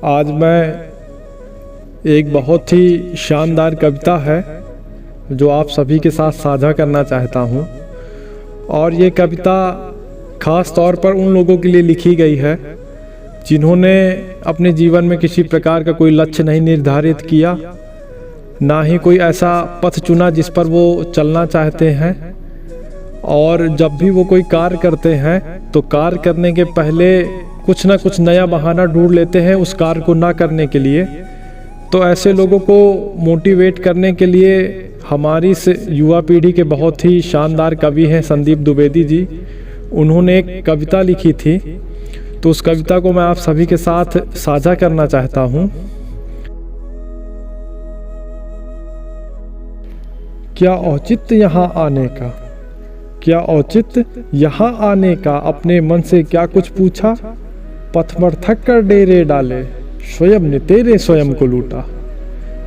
आज मैं एक बहुत ही शानदार कविता है जो आप सभी के साथ साझा करना चाहता हूँ। और ये कविता ख़ास तौर पर उन लोगों के लिए लिखी गई है जिन्होंने अपने जीवन में किसी प्रकार का कोई लक्ष्य नहीं निर्धारित किया, ना ही कोई ऐसा पथ चुना जिस पर वो चलना चाहते हैं। और जब भी वो कोई कार्य करते हैं तो कार्य करने के पहले कुछ ना कुछ नया बहाना ढूंढ लेते हैं उस कार्य को ना करने के लिए। तो ऐसे लोगों को मोटिवेट करने के लिए हमारी इस युवा पीढ़ी के बहुत ही शानदार कवि हैं संदीप द्विवेदी जी। उन्होंने एक कविता लिखी थी, तो उस कविता को मैं आप सभी के साथ साझा करना चाहता हूँ। क्या औचित्य यहाँ आने का, क्या औचित्य यहाँ आने का, अपने मन से क्या कुछ पूछा, पथ पर थक कर डेरे डाले, स्वयं ने तेरे स्वयं को लूटा।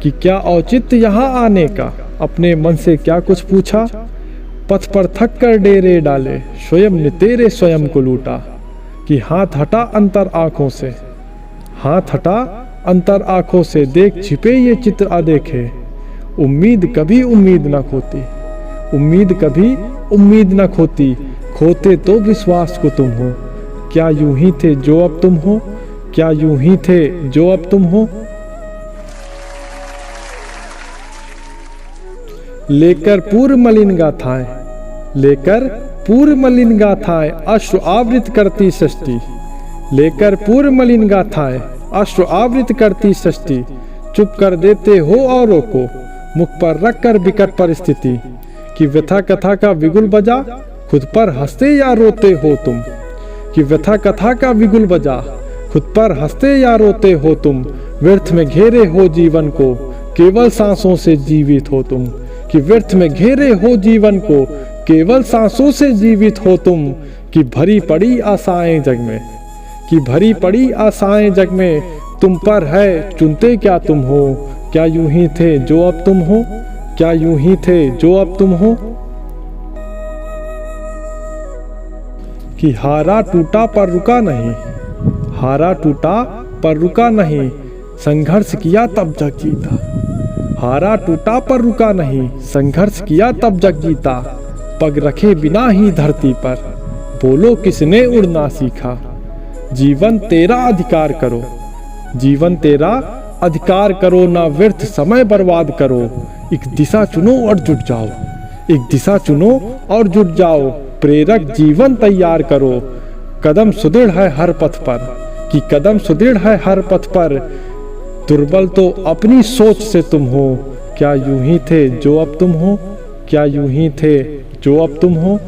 कि क्या औचित्य यहाँ आने का, अपने मन से क्या कुछ पूछा, पथ पर थक कर डेरे डाले, स्वयं ने तेरे स्वयं को लूटा। कि हाथ हटा अंतर आँखों से, हाथ हटा अंतर आँखों से, देख छिपे ये चित्र अदेखे, उम्मीद कभी उम्मीद न खोती, उम्मीद कभी उम्मीद न खोती, खोते तो विश्वास को तुम हो, क्या यूं ही थे जो अब तुम हो, क्या यूं ही थे जो अब तुम हो। लेकर पूर्व मलिन गाथाएं, लेकर पूर्व मलिन गाथाएं, अश्रु आवृत करती सृष्टि, लेकर पूर्व मलिन गाथाएं, अश्रु आवृत करती सृष्टि, चुप कर देते हो औरों को, मुख पर रख कर विकट परिस्थिति। कि व्यथा कथा का विगुल बजा, खुद पर हंसते या रोते हो तुम, कि व्यथा कथा का विगुल बजा, खुद पर हंसते या रोते हो तुम, व्यर्थ में घेरे हो जीवन को, केवल सांसों से जीवित हो तुम। कि व्यर्थ में घेरे हो जीवन को, केवल सांसों से जीवित हो तुम। कि भरी पड़ी आशाएं जग में, कि भरी पड़ी आशाएं जग में, तुम पर है चुनते क्या तुम हो, क्या यूं ही थे जो अब तुम हो, क्या यूं ही थे जो अब तुम हो। कि हारा टूटा पर रुका नहीं, हारा टूटा पर रुका नहीं, संघर्ष किया तब जग जीता, हारा टूटा पर रुका नहीं, संघर्ष किया तब जग जीता। पग रखे बिना ही धरती पर, बोलो किसने उड़ना सीखा, जीवन तेरा अधिकार करो, जीवन तेरा अधिकार करो, ना व्यर्थ समय बर्बाद करो, एक दिशा चुनो और जुट जाओ, एक दिशा चुनो और जुट जाओ, प्रेरक जीवन तैयार करो, कदम सुदृढ़ है हर पथ पर, कि कदम सुदृढ़ है हर पथ पर, दुर्बल तो अपनी सोच से तुम हो, क्या यूं ही थे जो अब तुम हो, क्या यूं ही थे जो अब तुम हो।